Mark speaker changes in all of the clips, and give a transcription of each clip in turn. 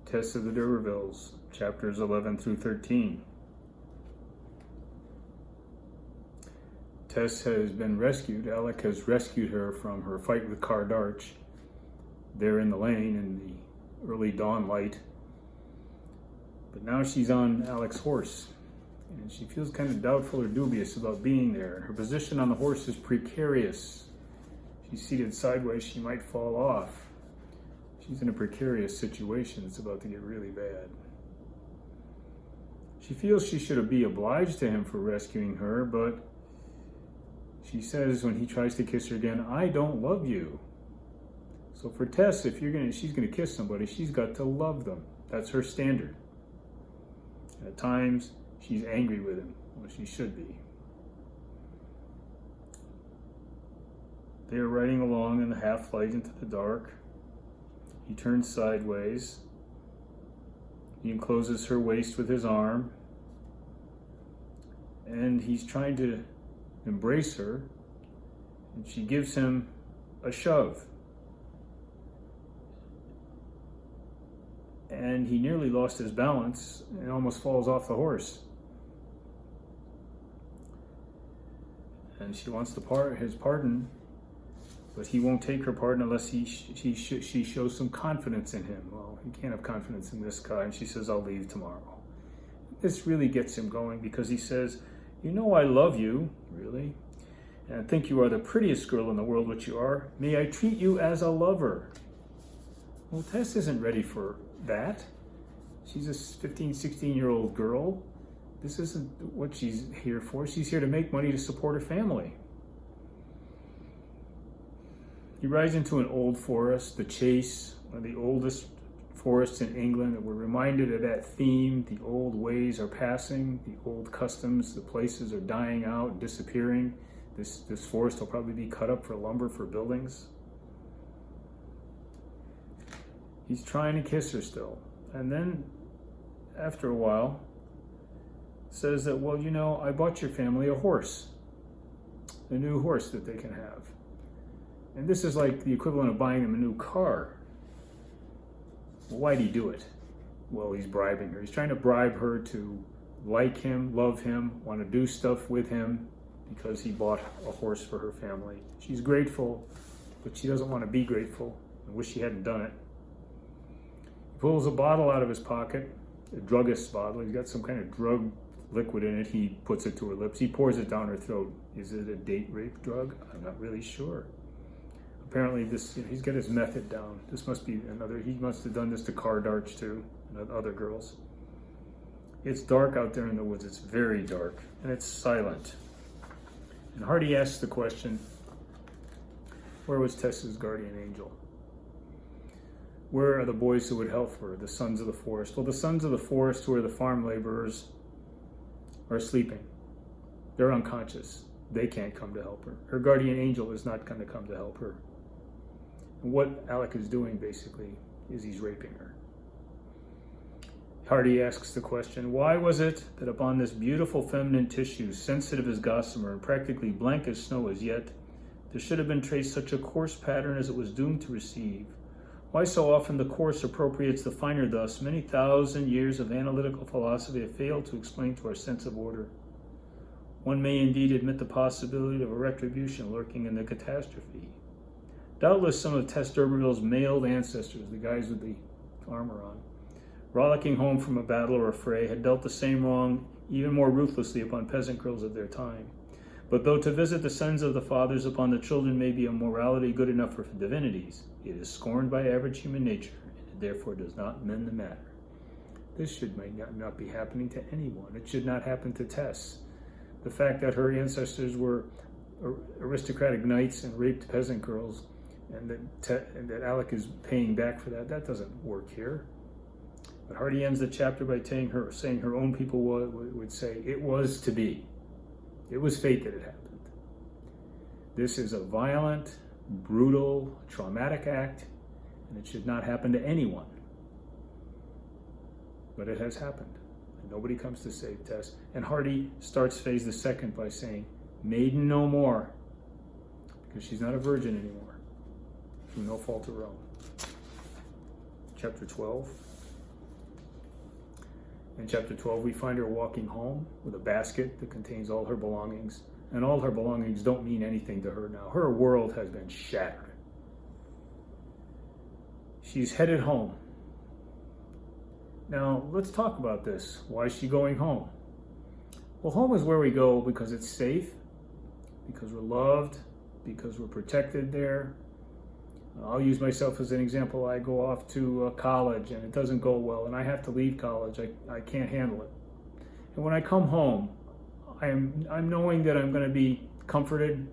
Speaker 1: Tess of the D'Urbervilles, chapters 11 through 13. Tess has been rescued. Alec has rescued her from her fight with Car Darch. They're in the lane in the early dawn light. But now she's on Alec's horse, and she feels kind of doubtful or dubious about being there. Her position on the horse is precarious. She's seated sideways, she might fall off. She's in a precarious situation. It's about to get really bad. She feels she should be obliged to him for rescuing her, but she says when he tries to kiss her again, "I don't love you." So for Tess, if she's gonna kiss somebody, she's got to love them. That's her standard. At times, she's angry with him. Well, she should be. They are riding along in the half light into the dark. He turns sideways. He encloses her waist with his arm. And he's trying to embrace her. And she gives him a shove. And he nearly lost his balance and almost falls off the horse. And she wants his pardon. But he won't take her pardon unless she shows some confidence in him. Well, he can't have confidence in this guy. And she says, "I'll leave tomorrow." This really gets him going because he says, "You know I love you, really. And I think you are the prettiest girl in the world, which you are. May I treat you as a lover?" Well, Tess isn't ready for that. She's a 15, 16-year-old girl. This isn't what she's here for. She's here to make money to support her family. He rides into an old forest, the Chase, one of the oldest forests in England, and we're reminded of that theme. The old ways are passing, the old customs, the places are dying out, disappearing. This forest will probably be cut up for lumber for buildings. He's trying to kiss her still. And then, after a while, says that, "Well, you know, I bought your family a horse, a new horse that they can have." And this is like the equivalent of buying them a new car. Well, why'd he do it? Well, he's bribing her. He's trying to bribe her to like him, love him, want to do stuff with him because he bought a horse for her family. She's grateful, but she doesn't want to be grateful and wish she hadn't done it. He pulls a bottle out of his pocket, a druggist's bottle. He's got some kind of drug liquid in it. He puts it to her lips. He pours it down her throat. Is it a date rape drug? I'm not really sure. Apparently he's got his method down. This must be he must have done this to Car Darch too, and other girls. It's dark out there in the woods. It's very dark, and it's silent. And Hardy asks the question, where was Tess's guardian angel? Where are the boys who would help her, the sons of the forest? Well, the sons of the forest, who are the farm laborers, are sleeping. They're unconscious. They can't come to help her. Her guardian angel is not going to come to help her. And what Alec is doing, basically, is he's raping her. Hardy asks the question, why was it that upon this beautiful feminine tissue, sensitive as gossamer and practically blank as snow as yet, there should have been traced such a coarse pattern as it was doomed to receive? Why so often the coarse appropriates the finer thus? Many thousand years of analytical philosophy have failed to explain to our sense of order. One may indeed admit the possibility of a retribution lurking in the catastrophe. Doubtless some of Tess D'Urberville's mailed ancestors, the guys with the armor on, rollicking home from a battle or a fray, had dealt the same wrong even more ruthlessly upon peasant girls of their time. But though to visit the sons of the fathers upon the children may be a morality good enough for divinities, it is scorned by average human nature, and it therefore does not mend the matter. This may not be happening to anyone. It should not happen to Tess. The fact that her ancestors were aristocratic knights and raped peasant girls, and that Alec is paying back for that doesn't work here. But Hardy ends the chapter by saying her own people would say, it was to be. It was fate that it happened. This is a violent, brutal, traumatic act, and it should not happen to anyone. But it has happened. And nobody comes to save Tess. And Hardy starts phase the second by saying, maiden no more, because she's not a virgin anymore, through no fault of her own. Chapter 12. In chapter 12, we find her walking home with a basket that contains all her belongings. And all her belongings don't mean anything to her now. Her world has been shattered. She's headed home. Now, let's talk about this. Why is she going home? Well, home is where we go because it's safe, because we're loved, because we're protected there. I'll use myself as an example. I go off to college and it doesn't go well and I have to leave college. I can't handle it. And when I come home, I'm knowing that I'm going to be comforted,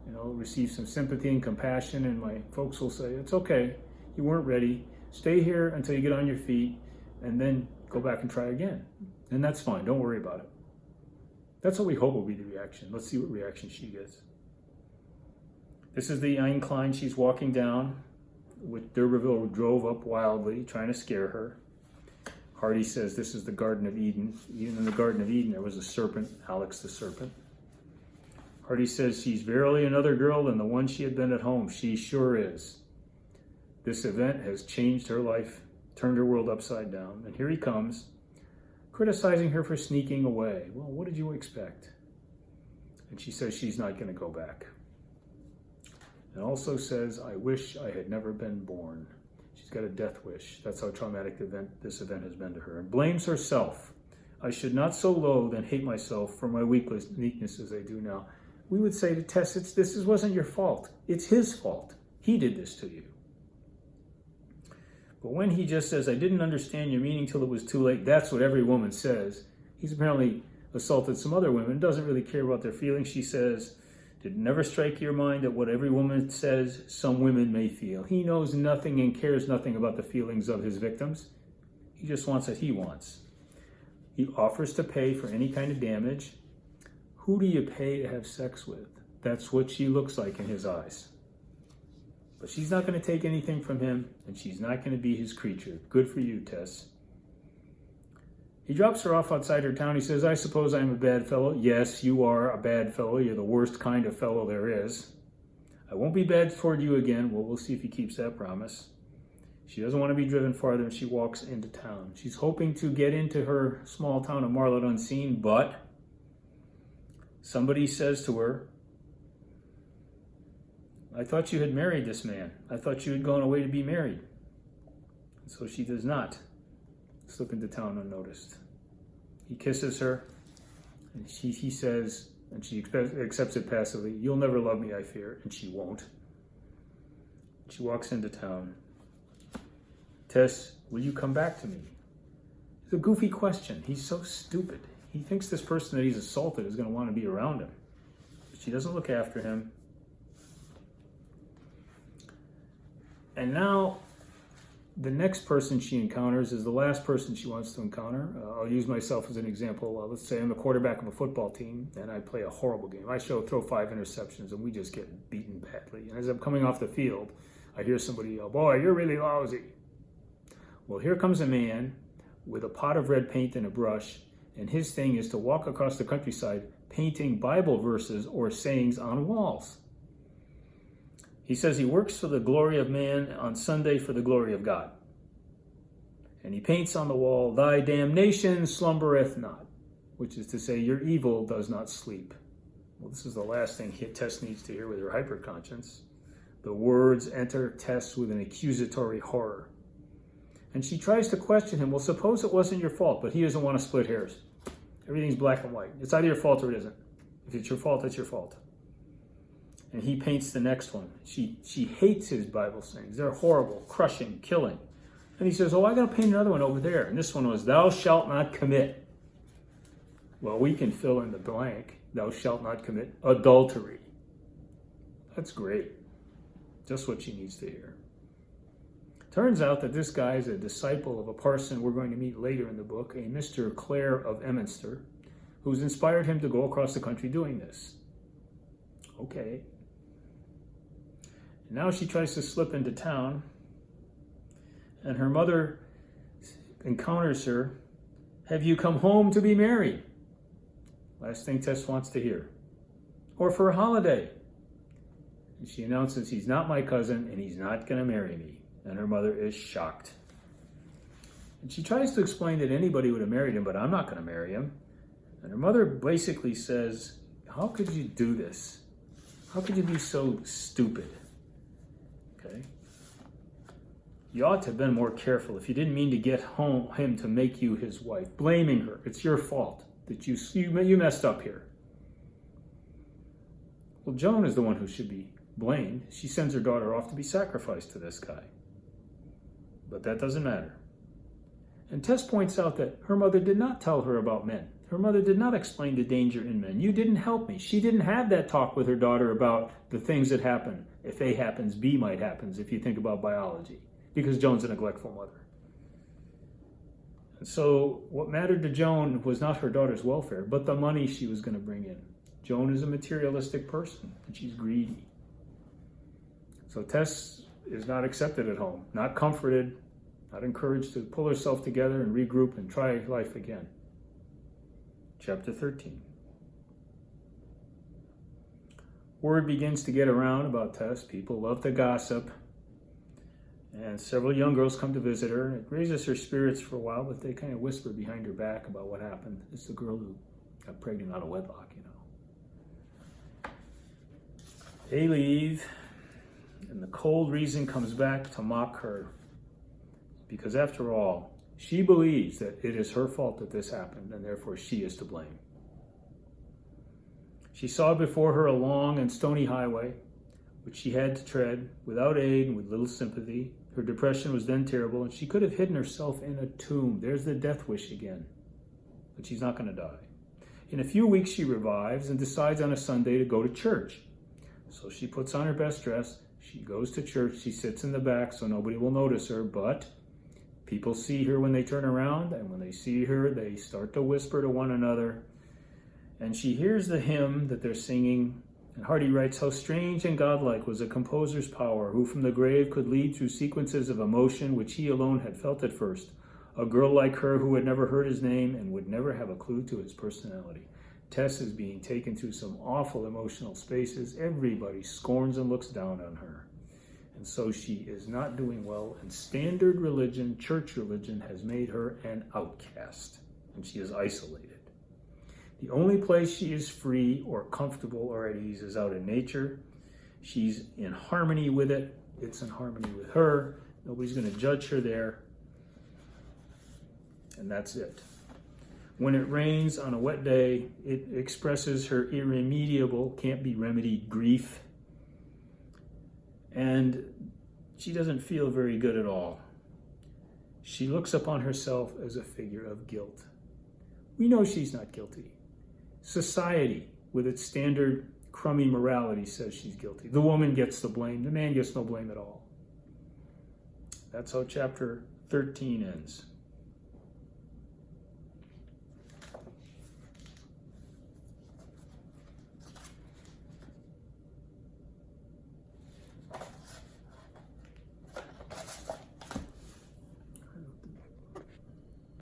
Speaker 1: receive some sympathy and compassion, and my folks will say, it's okay, you weren't ready. Stay here until you get on your feet and then go back and try again. And that's fine. Don't worry about it. That's what we hope will be the reaction. Let's see what reaction she gets. This is the incline she's walking down, with D'Urberville drove up wildly, trying to scare her. Hardy says this is the Garden of Eden. Even in the Garden of Eden, there was a serpent, Alex the serpent. Hardy says she's verily another girl than the one she had been at home. She sure is. This event has changed her life, turned her world upside down. And here he comes, criticizing her for sneaking away. Well, what did you expect? And she says she's not going to go back. And also says, I wish I had never been born. She's got a death wish. That's how traumatic this event has been to her. And blames herself. I should not so loathe and hate myself for my weaknesses I do now. We would say to Tess, this wasn't your fault. It's his fault. He did this to you. But when he just says, I didn't understand your meaning till it was too late, that's what every woman says. He's apparently assaulted some other women, doesn't really care about their feelings. She says, did it never strike your mind that what every woman says, some women may feel? He knows nothing and cares nothing about the feelings of his victims. He just wants what he wants. He offers to pay for any kind of damage. Who do you pay to have sex with? That's what she looks like in his eyes. But she's not going to take anything from him, and she's not going to be his creature. Good for you, Tess. He drops her off outside her town. He says, I suppose I'm a bad fellow. Yes, you are a bad fellow. You're the worst kind of fellow there is. I won't be bad toward you again. Well, we'll see if he keeps that promise. She doesn't want to be driven farther, and she walks into town. She's hoping to get into her small town of Marlotte unseen, but somebody says to her, I thought you had married this man. I thought you had gone away to be married. And so she does not slip into town unnoticed. He kisses her, and he says, and she accepts it passively, you'll never love me, I fear, and she won't. She walks into town. Tess, will you come back to me? It's a goofy question. He's so stupid. He thinks this person that he's assaulted is going to want to be around him. But she doesn't look after him. And now, the next person she encounters is the last person she wants to encounter. I'll use myself as an example. Let's say I'm the quarterback of a football team and I play a horrible game. I throw 5 interceptions and we just get beaten badly. And as I'm coming off the field, I hear somebody yell, boy, you're really lousy. Well, here comes a man with a pot of red paint and a brush, and his thing is to walk across the countryside painting Bible verses or sayings on walls. He says he works for the glory of man, on Sunday for the glory of God. And he paints on the wall, thy damnation slumbereth not, which is to say, your evil does not sleep. Well, this is the last thing Tess needs to hear with her hyperconscience. The words enter Tess with an accusatory horror. And she tries to question him, well, suppose it wasn't your fault, but he doesn't want to split hairs. Everything's black and white. It's either your fault or it isn't. If it's your fault, it's your fault. And he paints the next one. She hates his Bible sayings. They're horrible, crushing, killing. And he says, oh, I got to paint another one over there. And this one was, thou shalt not commit. Well, we can fill in the blank. Thou shalt not commit adultery. That's great. Just what she needs to hear. Turns out that this guy is a disciple of a parson we're going to meet later in the book, a Mr. Clare of Emminster, who's inspired him to go across the country doing this. Okay. And now she tries to slip into town, and her mother encounters her. Have you come home to be married? Last thing Tess wants to hear. Or for a holiday. And she announces, he's not my cousin, and he's not going to marry me. And her mother is shocked. And she tries to explain that anybody would have married him, but I'm not going to marry him. And her mother basically says, how could you do this? How could you be so stupid? Okay. You ought to have been more careful if you didn't mean to get him to make you his wife. Blaming her. It's your fault that you messed up here. Well, Joan is the one who should be blamed. She sends her daughter off to be sacrificed to this guy. But that doesn't matter. And Tess points out that her mother did not tell her about men. Her mother did not explain the danger in men. You didn't help me. She didn't have that talk with her daughter about the things that happen. If A happens, B might happen, if you think about biology. Because Joan's a neglectful mother. And so what mattered to Joan was not her daughter's welfare, but the money she was going to bring in. Joan is a materialistic person, and she's greedy. So Tess is not accepted at home, not comforted, not encouraged to pull herself together and regroup and try life again. Chapter 13. Word begins to get around about Tess. People love to gossip. And several young girls come to visit her. It raises her spirits for a while, but they kind of whisper behind her back about what happened. It's the girl who got pregnant out of wedlock, you know. They leave, and the cold reason comes back to mock her. Because after all, she believes that it is her fault that this happened, and therefore she is to blame. She saw before her a long and stony highway, which she had to tread without aid and with little sympathy. Her depression was then terrible, and she could have hidden herself in a tomb. There's the death wish again. But she's not going to die. In a few weeks, she revives and decides on a Sunday to go to church. So she puts on her best dress. She goes to church. She sits in the back so nobody will notice her, but people see her when they turn around, and when they see her, they start to whisper to one another. And she hears the hymn that they're singing. And Hardy writes, how strange and godlike was a composer's power, who from the grave could lead through sequences of emotion which he alone had felt at first. A girl like her who had never heard his name and would never have a clue to his personality. Tess is being taken through some awful emotional spaces. Everybody scorns and looks down on her. And so she is not doing well, and standard religion, church religion, has made her an outcast, and she is isolated. The only place she is free or comfortable or at ease is out in nature. She's in harmony with it. It's in harmony with her. Nobody's going to judge her there. And that's it. When it rains on a wet day, it expresses her irremediable, can't be remedied grief. And she doesn't feel very good at all. She looks upon herself as a figure of guilt. We know she's not guilty. Society, with its standard crummy morality, says she's guilty. The woman gets the blame. The man gets no blame at all. That's how chapter 13 ends.